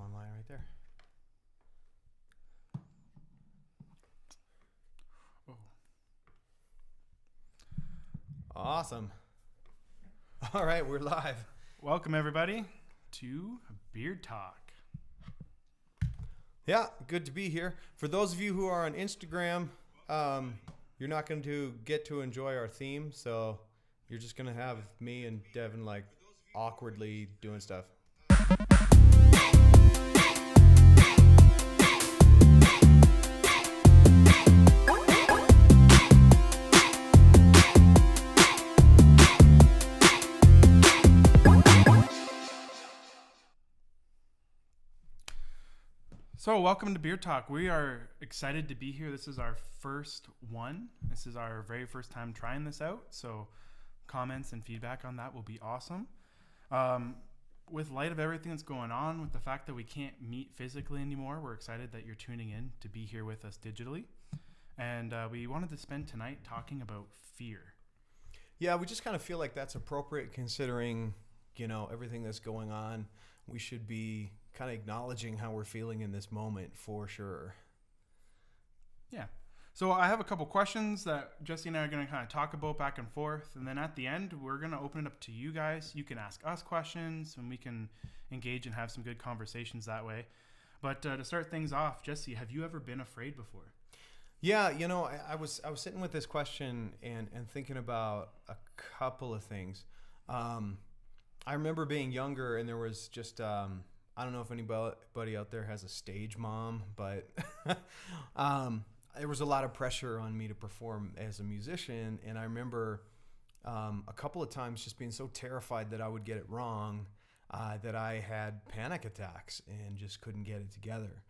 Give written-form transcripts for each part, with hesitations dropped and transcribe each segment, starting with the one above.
online right there. Oh. Awesome. All right, we're live. Welcome, everybody, to Beard Talk. Yeah, good to be here. For those of you who are on Instagram, you're not going to get to enjoy our theme, so you're just going to have me and Devin like awkwardly doing stuff. So, welcome to Beard Talk. We are excited to be here. This is our first one. This is our very first time trying this out. So, comments and feedback on that will be awesome. With light of everything that's going on, with the fact that we can't meet physically anymore, we're excited that you're tuning in to be here with us digitally. And we wanted to spend tonight talking about fear. Yeah, we just kind of feel like that's appropriate considering, everything that's going on. We should be kind of acknowledging how we're feeling in this moment for sure. Yeah. So I have a couple questions that Jesse and I are going to kind of talk about back and forth. And then at the end, we're going to open it up to you guys. You can ask us questions and we can engage and have some good conversations that way. But to start things off, Jesse, have you ever been afraid before? Yeah, I was sitting with this question and thinking about a couple of things. I remember being younger and there was just, I don't know if anybody out there has a stage mom, but there was a lot of pressure on me to perform as a musician. And I remember a couple of times just being so terrified that I would get it wrong that I had panic attacks and just couldn't get it together.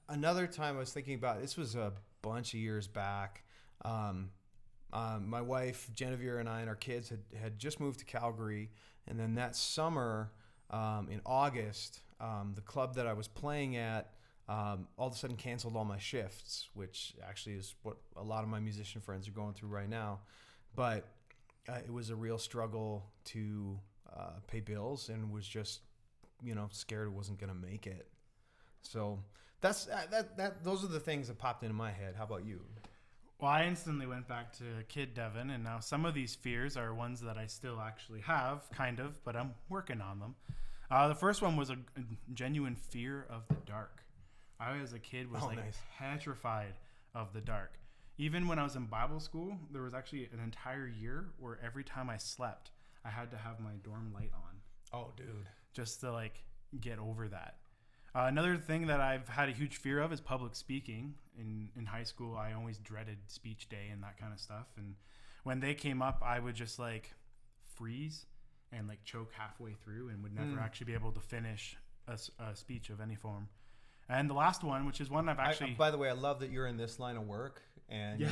Another time I was thinking about, this was a bunch of years back. My wife, Genevieve, and I and our kids had just moved to Calgary. And then that summer, in August, the club that I was playing at all of a sudden canceled all my shifts, which actually is what a lot of my musician friends are going through right now. But it was a real struggle to pay bills and was just, scared it wasn't going to make it. So those are the things that popped into my head. How about you? Well, I instantly went back to kid Devin, and now some of these fears are ones that I still actually have, kind of, but I'm working on them. The first one was a genuine fear of the dark. I, as a kid, was petrified of the dark. Even when I was in Bible school, there was actually an entire year where every time I slept, I had to have my dorm light on. Oh, dude. Just to, get over that. Another thing that I've had a huge fear of is public speaking. In high school, I always dreaded speech day and that kind of stuff. And when they came up, I would just freeze and choke halfway through and would never actually be able to finish a speech of any form. And the last one, which is one I've actually... by the way, I love that you're in this line of work and you're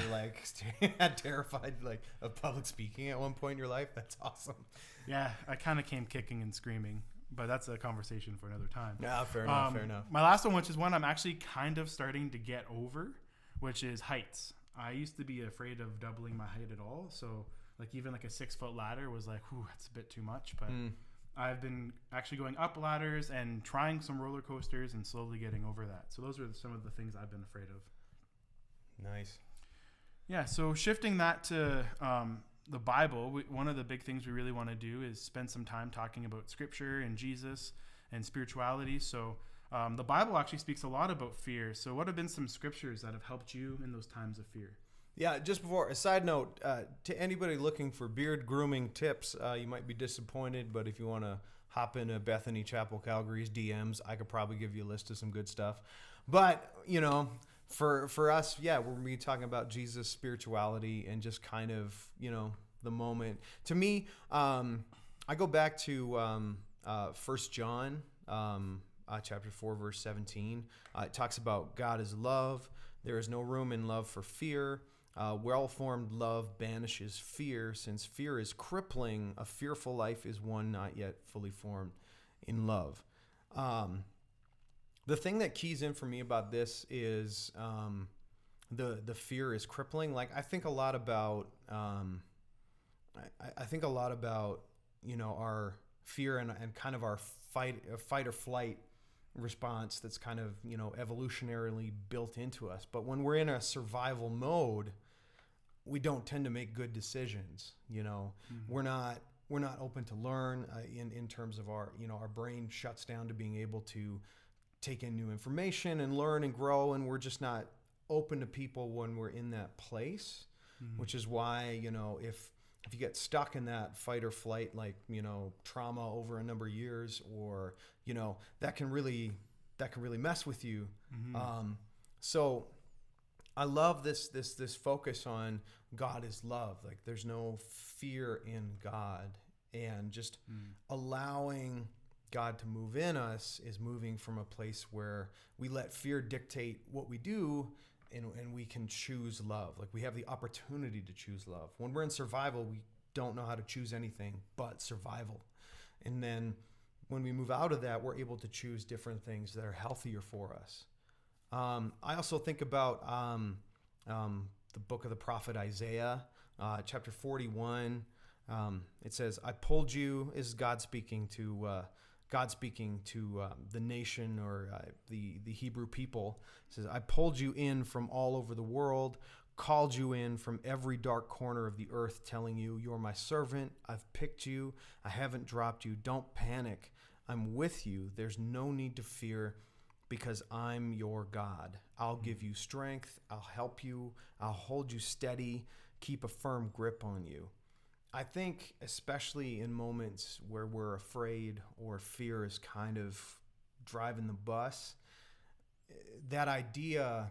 terrified of public speaking at one point in your life. That's awesome. Yeah, I kind of came kicking and screaming. But that's a conversation for another time. Yeah, fair enough. My last one, which is one I'm actually kind of starting to get over, which is heights. I used to be afraid of doubling my height at all. So even a 6-foot ladder was that's a bit too much. But I've been actually going up ladders and trying some roller coasters and slowly getting over that. So those are some of the things I've been afraid of. Nice. Yeah, so shifting that to... the Bible, one of the big things we really want to do is spend some time talking about Scripture and Jesus and spirituality. So the Bible actually speaks a lot about fear. So what have been some scriptures that have helped you in those times of fear? Yeah, just before, a side note, to anybody looking for beard grooming tips, you might be disappointed, but if you want to hop into Bethany Chapel Calgary's DMs, I could probably give you a list of some good stuff. But, for us, yeah, we're going to be talking about Jesus' spirituality and just kind of, the moment. To me, I go back to 1 John chapter 4, verse 17. It talks about God is love. There is no room in love for fear. Well-formed love banishes fear, since fear is crippling. A fearful life is one not yet fully formed in love. The thing that keys in for me about this is the fear is crippling. I think a lot about our fear and kind of our fight or flight response that's kind of, evolutionarily built into us. But when we're in a survival mode, we don't tend to make good decisions. We're not open to learn in terms of our brain shuts down to being able to take in new information and learn and grow, and we're just not open to people when we're in that place, which is why, if you get stuck in that fight or flight, like, trauma over a number of years, or, that can really mess with you. So I love this focus on God is love. Like, there's no fear in God, and just allowing God to move in us is moving from a place where we let fear dictate what we do, and we can choose love. Like, we have the opportunity to choose love. When we're in survival, we don't know how to choose anything but survival. And then when we move out of that, we're able to choose different things that are healthier for us. I also think about the book of the prophet Isaiah, chapter 41. It says, "I pulled you," is God speaking to the nation, or the Hebrew people. It says, "I pulled you in from all over the world, called you in from every dark corner of the earth, telling you, you're my servant. I've picked you. I haven't dropped you. Don't panic. I'm with you. There's no need to fear, because I'm your God. I'll give you strength. I'll help you. I'll hold you steady. Keep a firm grip on you." I think especially in moments where we're afraid or fear is kind of driving the bus, that idea,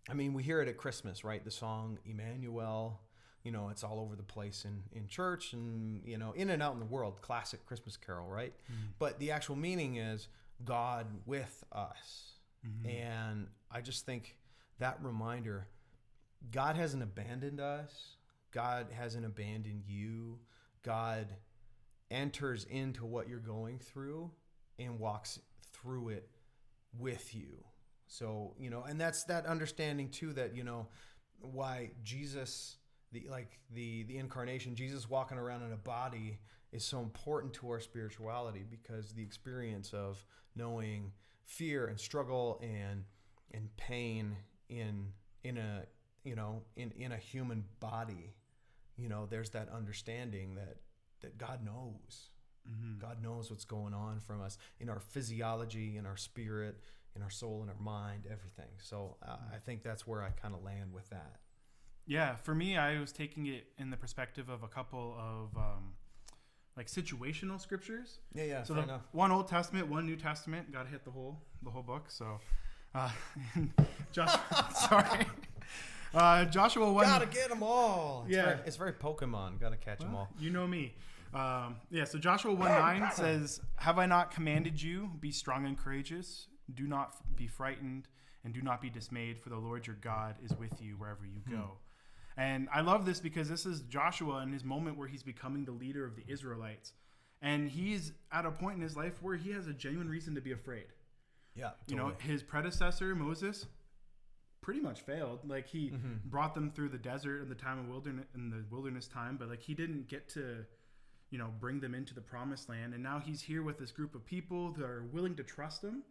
I mean, we hear it at Christmas, right? The song Emmanuel, it's all over the place in church and, in and out in the world, classic Christmas carol, right? But the actual meaning is God with us. And I just think that reminder, God hasn't abandoned us. God hasn't abandoned you. God enters into what you're going through and walks through it with you. So, and that's that understanding too, that, why Jesus, the incarnation, Jesus walking around in a body is so important to our spirituality, because the experience of knowing fear and struggle and pain in a human body, there's that understanding that God knows. God knows what's going on from us in our physiology, in our spirit, in our soul, in our mind, everything. So I think that's where I kind of land with that. Yeah, for me, I was taking it in the perspective of a couple of situational scriptures. Yeah. So one Old Testament, one New Testament. Got to hit the whole book. So, sorry. Joshua 1. Gotta get them all. Yeah. It's very Pokemon. Gotta catch them all. You know me. So Joshua 1:9 says, "Have I not commanded you? Be strong and courageous. Do not be frightened, and do not be dismayed, for the Lord your God is with you wherever you go." And I love this because this is Joshua in his moment where he's becoming the leader of the Israelites. And he's at a point in his life where he has a genuine reason to be afraid. Yeah. Totally. His predecessor, Moses, pretty much failed. Like, he brought them through the desert in the wilderness time, but he didn't get to, bring them into the promised land. And now he's here with this group of people that are willing to trust him,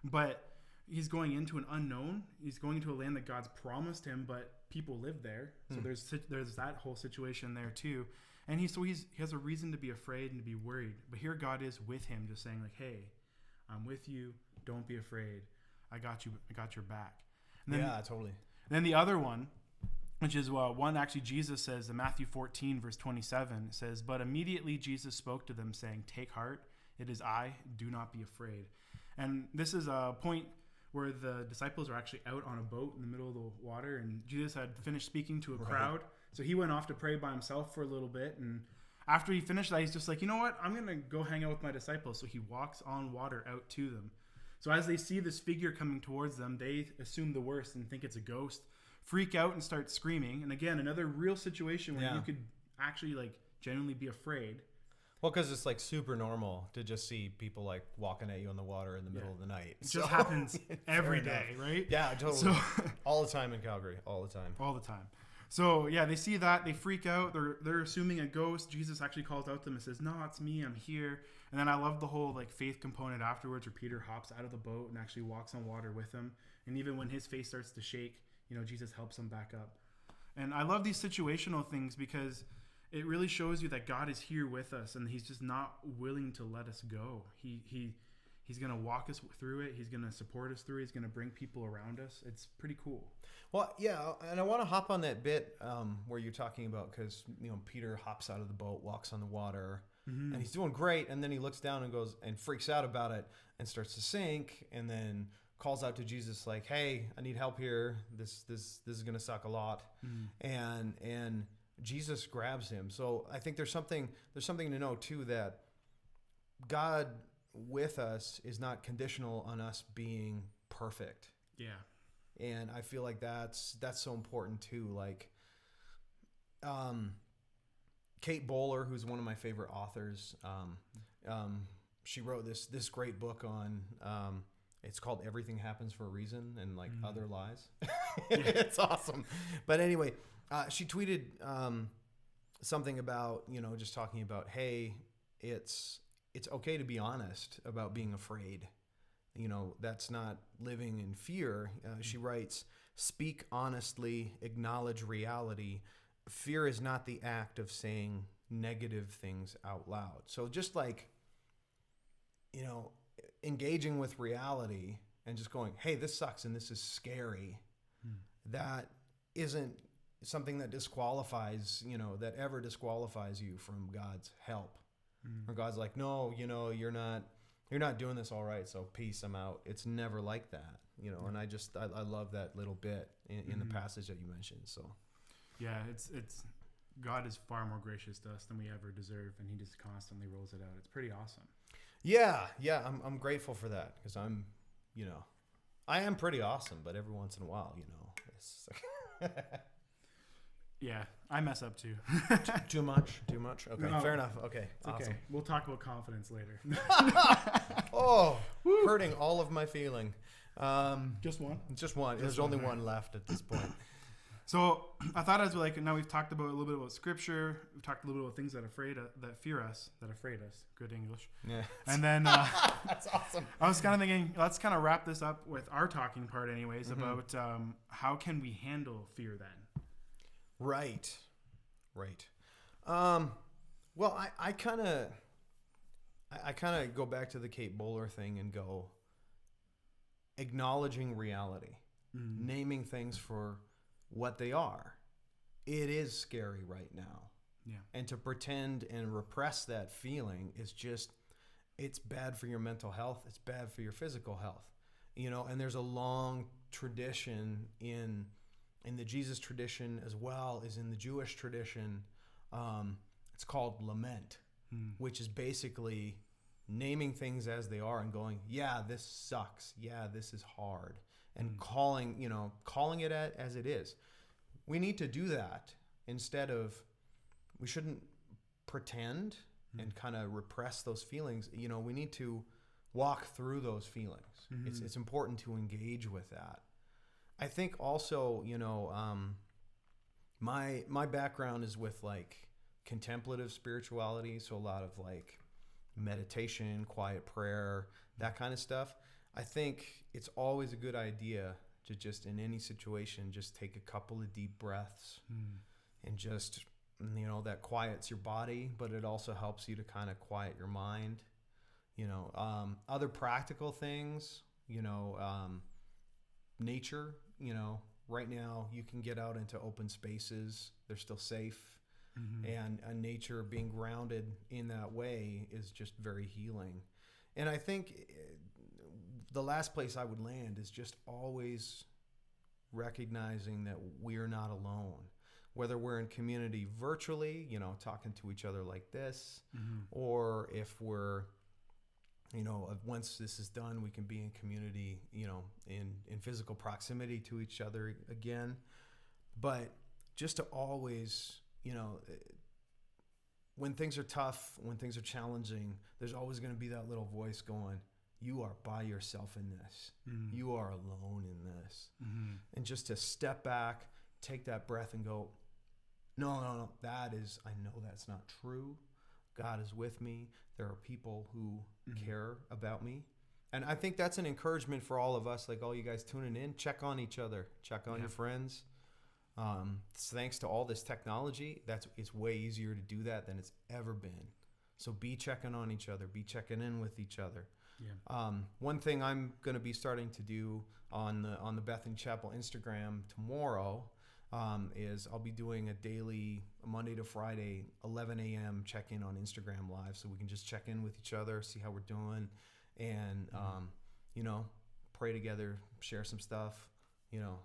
but he's going into an unknown. He's going into a land that God's promised him, but people live there. So there's that whole situation there too. And he has a reason to be afraid and to be worried. But here God is with him, just saying hey, I'm with you. Don't be afraid. I got you. I got your back. And then, totally. Then the other one, which is one actually Jesus says in Matthew 14 verse 27, it says, "But immediately Jesus spoke to them, saying, 'Take heart, it is I, do not be afraid.'" And this is a point where the disciples are actually out on a boat in the middle of the water, and Jesus had finished speaking to a crowd. So he went off to pray by himself for a little bit, and after he finished that, he's just like, you know what? I'm going to go hang out with my disciples. So he walks on water out to them. So as they see this figure coming towards them, they assume the worst and think it's a ghost, freak out and start screaming. And again, another real situation where you could actually genuinely be afraid. Well, because it's super normal to just see people walking at you on the water in the middle of the night. It just happens every day, right? Yeah, totally. So, all the time in Calgary, all the time. All the time. So yeah, they see that, they freak out. They're assuming a ghost. Jesus actually calls out to them and says, "No, it's me. I'm here." And then I love the whole like faith component afterwards, where Peter hops out of the boat and actually walks on water with him. And even when his face starts to shake, Jesus helps him back up. And I love these situational things because it really shows you that God is here with us, and He's just not willing to let us go. He's going to walk us through it. He's going to support us through it. He's going to bring people around us. It's pretty cool. Well, yeah, and I want to hop on that bit where you're talking about, because Peter hops out of the boat, walks on the water, and he's doing great, and then he looks down and goes and freaks out about it and starts to sink, and then calls out to Jesus like, "Hey, I need help here. This is going to suck a lot," and Jesus grabs him. So I think there's something to know too, that God with us is not conditional on us being perfect. Yeah. And I feel like that's so important too. Like, Kate Bowler, who's one of my favorite authors, she wrote this great book on, it's called Everything Happens for a Reason, and like Other Lies. It's awesome. But anyway, she tweeted something about, just talking about, hey, it's okay to be honest about being afraid. That's not living in fear. She writes, "Speak honestly, acknowledge reality. Fear is not the act of saying negative things out loud." So just like, engaging with reality and just going, "Hey, this sucks and this is scary." That isn't something that disqualifies, that ever disqualifies you from God's help. Or God's like, "No, you're not doing this all right, so peace, I'm out." It's never like that, and I love that little bit in the passage that you mentioned. So yeah, it's God is far more gracious to us than we ever deserve, and He just constantly rolls it out. It's pretty awesome. Yeah, I'm grateful for that, because I'm, I am pretty awesome, but every once in a while, it's yeah, I mess up too. Too much. Okay, no, fair enough. Okay, it's awesome. okay. We'll talk about confidence later. Oh, hurting all of my feeling. Just one. There's only one left at this point. So I thought, as now we've talked about a little bit about Scripture. We've talked a little bit about things that afraid us. Good English. Yeah. And then that's awesome. I was kind of thinking, let's kind of wrap this up with our talking part, anyways, about how can we handle fear then. Right. Well, I kind of go back to the Kate Bowler thing and go, acknowledging reality, naming things for what they are. It is scary right now. Yeah. And to pretend and repress that feeling is just, it's bad for your mental health. It's bad for your physical health. And there's a long tradition in the Jesus tradition, as well as in the Jewish tradition. It's called lament, which is basically naming things as they are and going, "Yeah, this sucks. Yeah, this is hard," and calling it as it is. We need to do that instead of, we shouldn't pretend and kind of repress those feelings. We need to walk through those feelings. It's important to engage with that. I think also, my background is with like contemplative spirituality, so a lot of like meditation, quiet prayer, that kind of stuff. I think it's always a good idea to just, in any situation, just take a couple of deep breaths and just, that quiets your body, but it also helps you to kind of quiet your mind. Other practical things, nature, right now you can get out into open spaces. They're still safe. And nature, being grounded in that way, is just very healing. And I think the last place I would land is just always recognizing that we're not alone. Whether we're in community virtually, talking to each other like this, or if we're, once this is done, we can be in community, in physical proximity to each other again. But just to always, when things are tough, when things are challenging, there's always going to be that little voice going, "You are by yourself in this. You are alone in this." And just to step back, take that breath and go, No. I know that's not true. God is with me. There are people who care about me. And I think that's an encouragement for all of us, like all you guys tuning in. Check on each other. Check on your friends. Thanks to all this technology, it's way easier to do that than it's ever been. So be checking on each other. Be checking in with each other. Yeah. One thing I'm going to be starting to do on the Bethany Chapel Instagram tomorrow is I'll be doing a daily Monday to Friday 11 a.m. check-in on Instagram Live, so we can just check in with each other, see how we're doing, and pray together, share some stuff,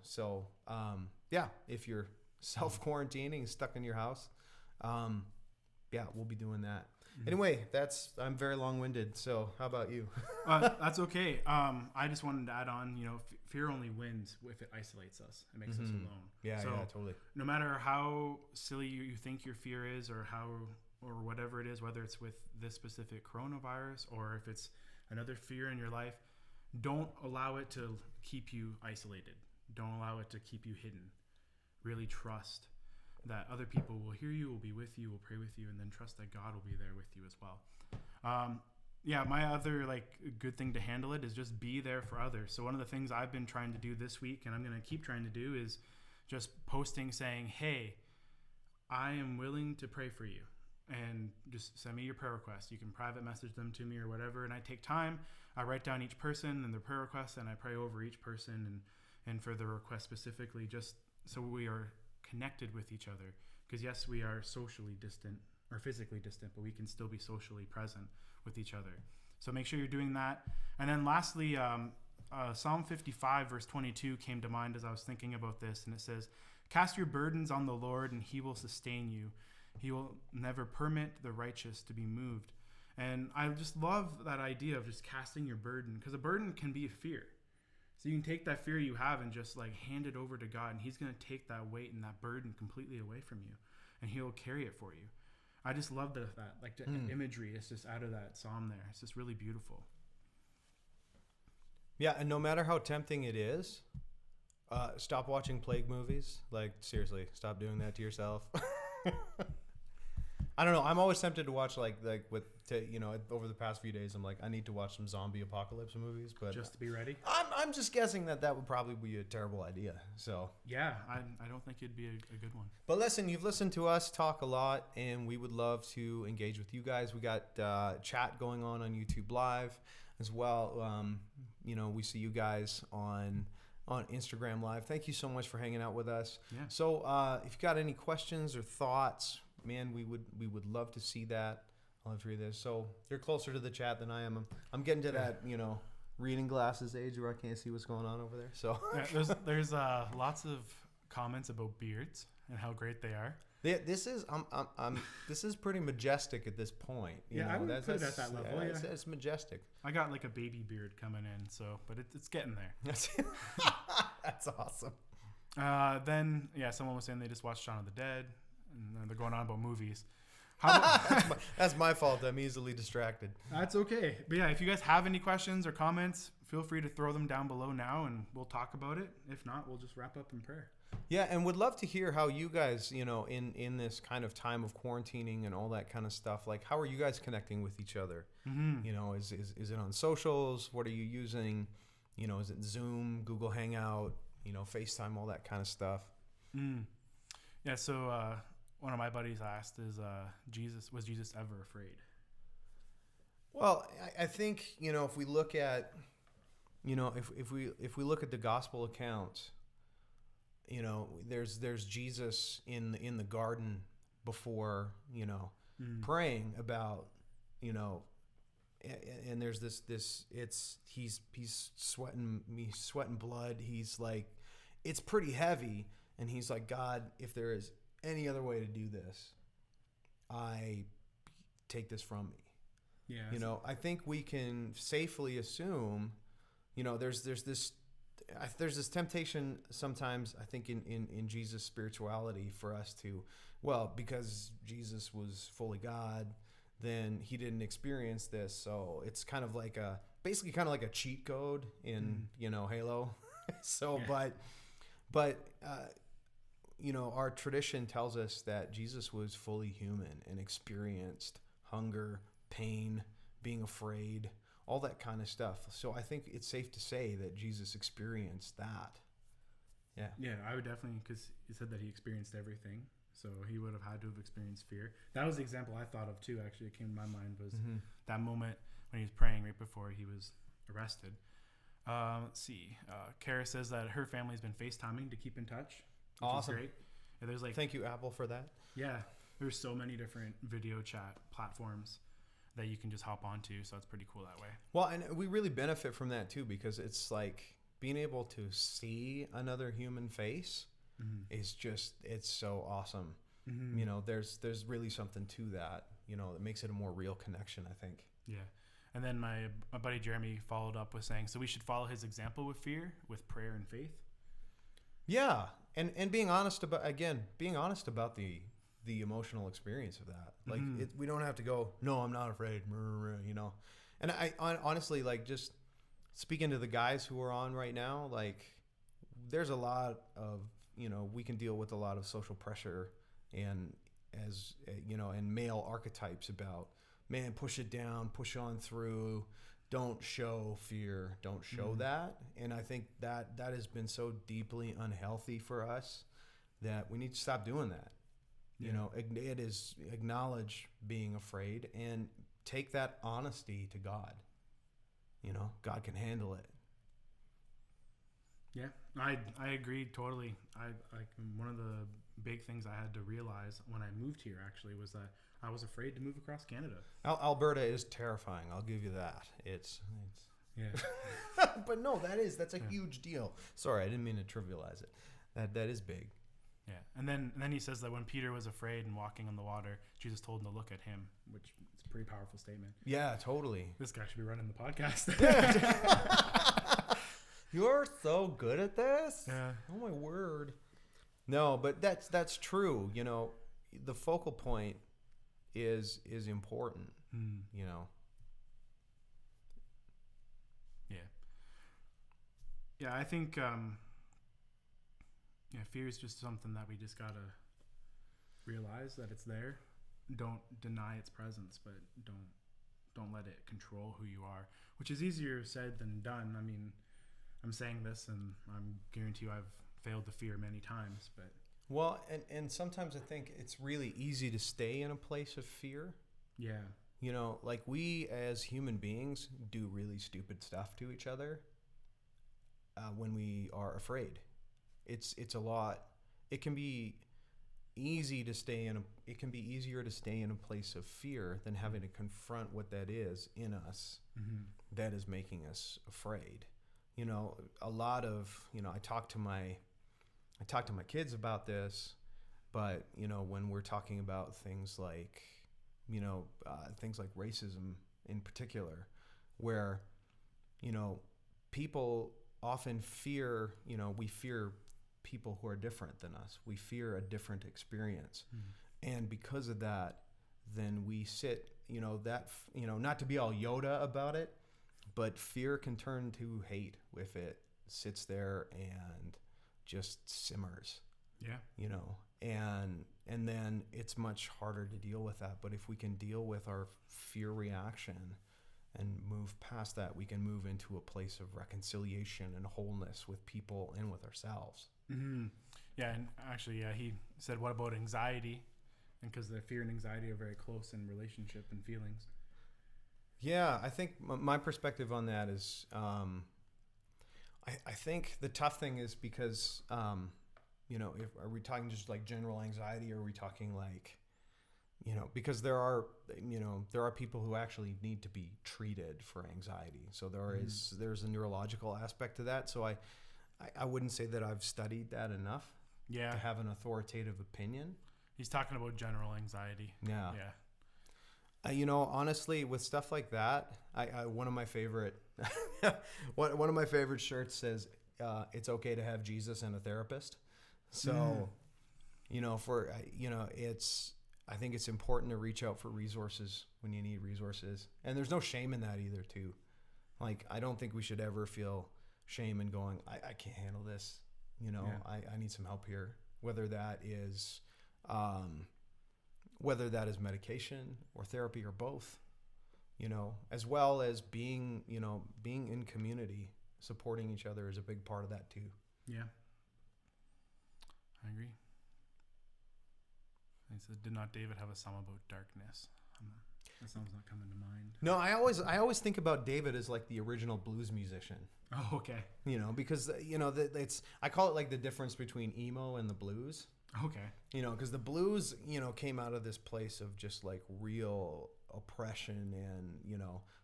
So if you're self-quarantining, stuck in your house, we'll be doing that. Anyway, I'm very long-winded. So how about you? That's okay. I just wanted to add on, fear only wins if it isolates us. It makes us alone. Yeah, totally. No matter how silly you think your fear is, or whatever it is, whether it's with this specific coronavirus or if it's another fear in your life, don't allow it to keep you isolated. Don't allow it to keep you hidden. Really trust that other people will hear you, will be with you, will pray with you, and then trust that God will be there with you as well. My other good thing to handle it is just be there for others. So one of the things I've been trying to do this week, and I'm going to keep trying to do, is just posting saying, hey, I am willing to pray for you, and just send me your prayer requests. You can private message them to me or whatever, and I take time. I write down each person and their prayer requests, and I pray over each person and for the request specifically, just so we are connected with each other. Because yes, we are socially distant or physically distant, but we can still be socially present with each other. So make sure you're doing that. And then lastly, Psalm 55 verse 22 came to mind as I was thinking about this, and it says, cast your burdens on the Lord and he will sustain you. He will never permit the righteous to be moved. And I just love that idea of just casting your burden, because a burden can be a fear. So you can take that fear you have and just hand it over to God, and he's going to take that weight and that burden completely away from you, and he'll carry it for you. I just love that imagery. It's just out of that psalm there. It's just really beautiful. Yeah, and no matter how tempting it is, stop watching plague movies. Seriously, stop doing that to yourself. I don't know. I'm always tempted to watch over the past few days. I'm like, I need to watch some zombie apocalypse movies, but just to be ready. I'm just guessing that would probably be a terrible idea. So yeah, I don't think it'd be a good one. But listen, you've listened to us talk a lot, and we would love to engage with you guys. We got chat going on YouTube Live as well. We see you guys on Instagram Live. Thank you so much for hanging out with us. Yeah. So if you got any questions or thoughts, man, we would love to see that. I'll have to read this. So you're closer to the chat than I am. I'm getting to that, reading glasses age where I can't see what's going on over there. So there's lots of comments about beards and how great they are. This is pretty majestic at this point. I would put it at that level. Yeah, it's majestic. I got a baby beard coming in, but it's getting there. That's awesome. Then someone was saying they just watched Shaun of the Dead, and they're going on about movies. That's my fault. I'm easily distracted. That's okay. But if you guys have any questions or comments, feel free to throw them down below now, and we'll talk about it. If not, we'll just wrap up in prayer. Yeah, and would love to hear how you guys, in this kind of time of quarantining and all that kind of stuff, how are you guys connecting with each other? Mm-hmm. Is it on socials? What are you using? Is it Zoom, Google Hangout, FaceTime, all that kind of stuff? Yeah, so one of my buddies asked was Jesus ever afraid? Well, I think, if we look at, if we look at the gospel accounts, there's Jesus in the garden before, praying about, and there's he's sweating blood. He's it's pretty heavy. And he's like, God, if there is any other way to do this, I take this from me. Yeah. I think we can safely assume, there's this temptation sometimes, I think, in Jesus' spirituality for us to, because Jesus was fully God, then he didn't experience this. So it's kind of basically like a cheat code in, Halo. So, yeah. But our tradition tells us that Jesus was fully human and experienced hunger, pain, being afraid, all that kind of stuff. So I think it's safe to say that Jesus experienced that. Yeah. Yeah, I would definitely, because he said that he experienced everything. So he would have had to have experienced fear. That was the example I thought of too, actually. It came to my mind was that moment when he was praying right before he was arrested. Let's see. Kara says that her family's been FaceTiming to keep in touch. Which Awesome. is great. Yeah, there's like, Thank you, Apple, for that. yeah, there's so many different video chat platforms that you can just hop onto. So it's pretty cool that way. Well, and we really benefit from that too, because it's like being able to see another human face is just, it's so awesome. There's really something to that, that makes it a more real connection, I think. Yeah. And then my buddy Jeremy followed up with saying, so we should follow his example with fear, with prayer and faith. Yeah. And being honest about the emotional experience of that. Like we don't have to go, no, I'm not afraid, And I honestly, like, just speaking to the guys who are on right now, like, there's a lot of, we can deal with a lot of social pressure and and male archetypes about, man, push it down, push on through, don't show fear, don't show that. And I think that has been so deeply unhealthy for us that we need to stop doing that. It is acknowledge being afraid and take that honesty to God. God can handle it. Yeah, I agree totally. One of the big things I had to realize when I moved here actually was that I was afraid to move across Canada. Alberta is terrifying. I'll give you that. It's yeah. But no, that's a huge deal. Sorry, I didn't mean to trivialize it. That is big. Yeah, and then he says that when Peter was afraid and walking on the water, Jesus told him to look at him, which is a pretty powerful statement. Yeah, totally. This guy should be running the podcast. You're so good at this. Yeah. Oh my word. No, but that's true. The focal point is important. Yeah. Yeah, I think fear is just something that we just gotta realize that it's there. Don't deny its presence, but don't let it control who you are, which is easier said than done. I mean, I'm saying this and I'm guarantee you I've failed to fear many times, but well, and sometimes I think it's really easy to stay in a place of fear. Yeah. Like we as human beings do really stupid stuff to each other when we are afraid. It's a lot. It can be easier to stay in a place of fear than having to confront what that is in us that is making us afraid. A lot of, I talk to my kids about this, but when we're talking about things like racism in particular, where people often fear, we fear people who are different than us. We fear a different experience. And because of that, then we sit, not to be all Yoda about it, but fear can turn to hate if it sits there and just simmers. Yeah. And then it's much harder to deal with that. But if we can deal with our fear reaction and move past that, we can move into a place of reconciliation and wholeness with people and with ourselves. Yeah, and actually, he said, what about anxiety? And because the fear and anxiety are very close in relationship and feelings. Yeah, I think my perspective on that is, I think the tough thing is because, are we talking just like general anxiety, or are we talking like, because there are people who actually need to be treated for anxiety. So there's a neurological aspect to that. So I wouldn't say that I've studied that enough to have an authoritative opinion. He's talking about general anxiety. Yeah. Honestly, with stuff like that, one of my favorite shirts says, "It's okay to have Jesus and a therapist." So, I think it's important to reach out for resources when you need resources, and there's no shame in that either, too. Like, I don't think we should ever feel shame in going, I can't handle this. I need some help here. whether that is whether that is medication or therapy or both, as well as being in community, supporting each other is a big part of that too. Yeah, I agree. He said, "Did not David have a psalm about darkness?" That song's not coming to mind. No, I always think about David as like the original blues musician. Oh, okay. Because it's, I call it like the difference between emo and the blues. Okay. Because the blues, came out of this place of just like real oppression and,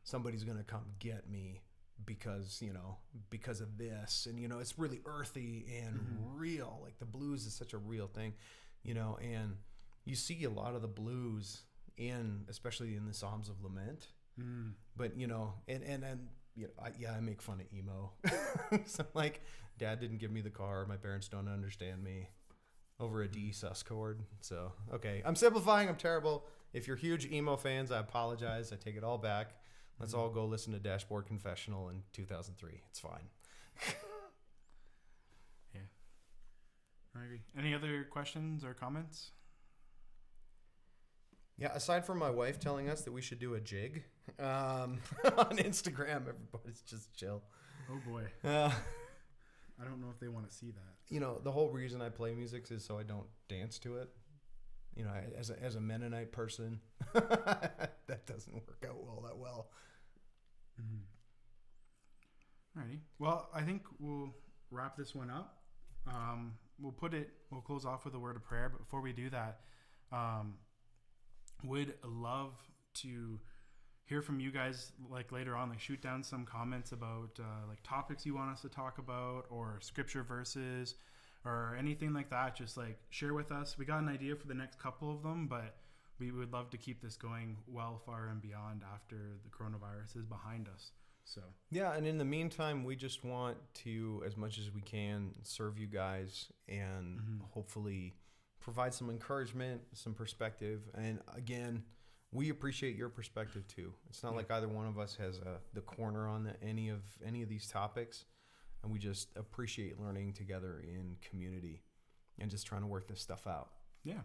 somebody's going to come get me because of this. And, it's really earthy and real. Like the blues is such a real thing, and you see a lot of the blues especially in the Psalms of Lament. But, I make fun of emo. So like, Dad didn't give me the car. My parents don't understand me. Over a D sus chord. So, okay. I'm simplifying. I'm terrible. If you're huge emo fans, I apologize. I take it all back. Let's all go listen to Dashboard Confessional in 2003. It's fine. Yeah. I agree. Any other questions or comments? Yeah, aside from my wife telling us that we should do a jig on Instagram, everybody's just chill. Oh, boy. I don't know if they want to see that. The whole reason I play music is so I don't dance to it. As a Mennonite person, that doesn't work out that well. Alrighty. Well, I think we'll wrap this one up. We'll close off with a word of prayer. But before we do that, would love to hear from you guys, like later on, like shoot down some comments about like topics you want us to talk about or scripture verses or anything like that. Just like share with us. We got an idea for the next couple of them, but we would love to keep this going well far and beyond after the coronavirus is behind us. So yeah, and in the meantime, we just want to, as much as we can, serve you guys and hopefully provide some encouragement, some perspective. And again, we appreciate your perspective too. It's not like either one of us has the corner on any of these topics, and we just appreciate learning together in community and just trying to work this stuff out. Yeah.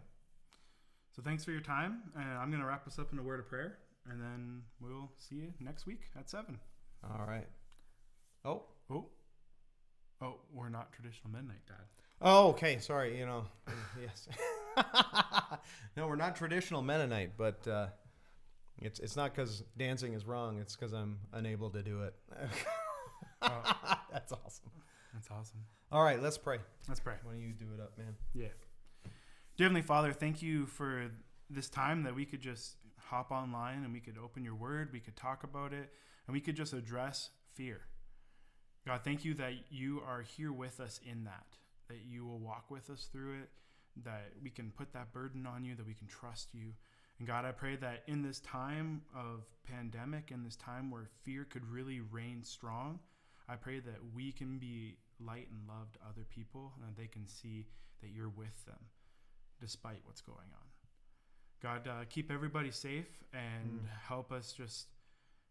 So thanks for your time, and I'm going to wrap us up in a word of prayer, and then we'll see you next week at 7. All right. Oh, we're not traditional Mennonite, Dad. Oh, okay. Sorry. Yes. No, we're not traditional Mennonite, but it's not because dancing is wrong. It's because I'm unable to do it. That's awesome. That's awesome. All right, let's pray. Let's pray. Why don't you do it up, man? Yeah. Dear Heavenly Father, thank you for this time that we could just hop online and we could open your word, we could talk about it, and we could just address fear. God, thank you that you are here with us in that you will walk with us through it, that we can put that burden on you, that we can trust you. And God, I pray that in this time of pandemic, in this time where fear could really reign strong, I pray that we can be light and love to other people and that they can see that you're with them despite what's going on. God, keep everybody safe and help us just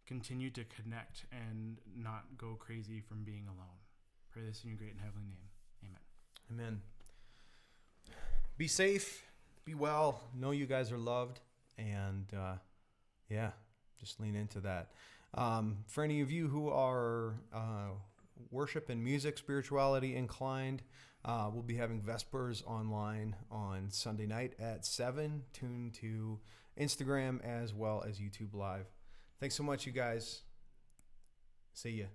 continue to connect and not go crazy from being alone. Pray this in your great and heavenly name. Amen. Amen. Be safe, be well, know you guys are loved, and just lean into that. For any of you who are worship and music, spirituality inclined, we'll be having Vespers online on Sunday night at 7. Tune to Instagram as well as YouTube Live. Thanks so much, you guys. See ya.